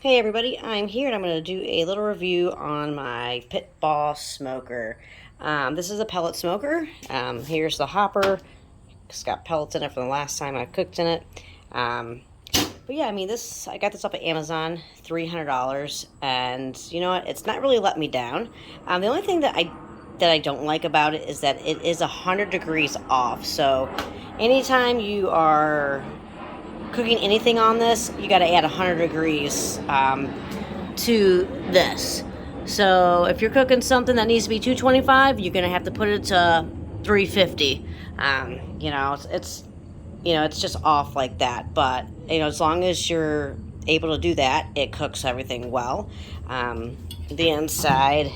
Hey everybody, I'm here and I'm going to do a little review on my Pellet Smoker. This is a pellet smoker. Here's the hopper. It's got pellets in it from the last time I cooked in it. But yeah, I mean, I got this off of Amazon, $300, and you know what? It's not really let me down. The only thing that I don't like about it is that it is 100 degrees off. So anytime you are cooking anything on this, you got to add 100 degrees to this. So if you're cooking something that needs to be 225, you're gonna have to put it to 350. You know, it's just off like that. But you know, as long as you're able to do that, it cooks everything well. The inside,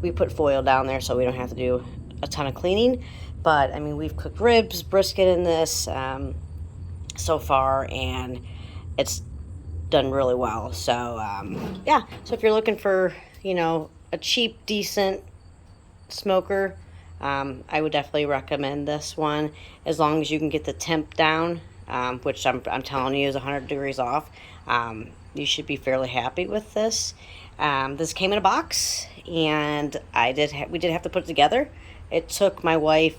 we put foil down there so we don't have to do a ton of cleaning. But I mean, we've cooked ribs, brisket in this so far, and it's done really well. So yeah, so if you're looking for, you know, a cheap, decent smoker, I would definitely recommend this one, as long as you can get the temp down, which I'm telling you is 100 degrees off. You should be fairly happy with this. This came in a box, and we did have to put it together. It took my wife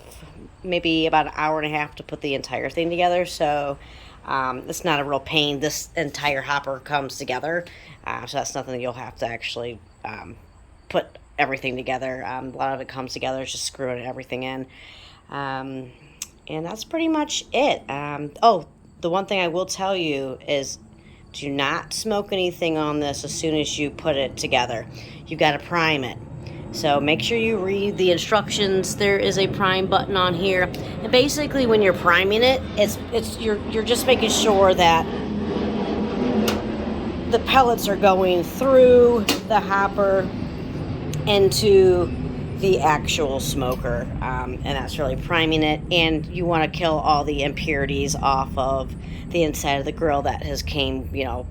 maybe about an hour and a half to put the entire thing together, so it's not a real pain. This entire hopper comes together, so that's nothing that you'll have to actually put everything together. A lot of it comes together, it's just screwing everything in, and that's pretty much it. Oh, the one thing I will tell you is, do not smoke anything on this as soon as you put it together. You got to prime it. So make sure you read the instructions. There is a prime button on here, and basically when you're priming it, you're just making sure that the pellets are going through the hopper into the actual smoker, and that's really priming it. And you want to kill all the impurities off of the inside of the grill that has came, you know,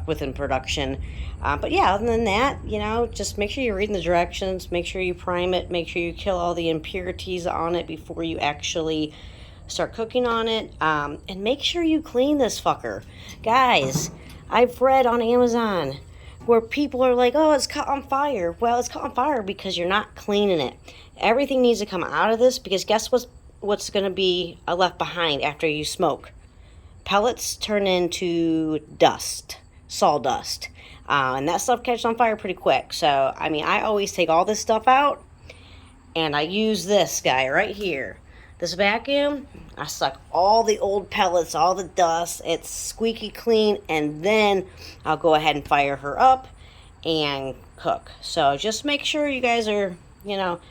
within production. But yeah, other than that, you know, just make sure you're reading the directions, make sure you prime it, make sure you kill all the impurities on it before you actually start cooking on it, and make sure you clean this fucker. Guys, I've read on Amazon where people are like, oh, it's caught on fire. Well, it's caught on fire because you're not cleaning it. Everything needs to come out of this, because guess what's going to be left behind after you smoke? Pellets turn into dust, sawdust, and that stuff catches on fire pretty quick. So, I mean, I always take all this stuff out, and I use this guy right here. This vacuum, I suck all the old pellets, all the dust. It's squeaky clean, and then I'll go ahead and fire her up and cook. So just make sure you guys are, you know,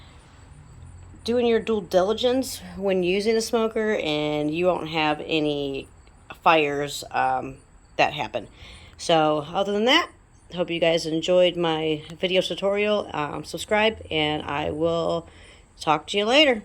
doing your due diligence when using a smoker, and you won't have any fires that happen. So other than that, hope you guys enjoyed my video tutorial. Subscribe, and I will talk to you later.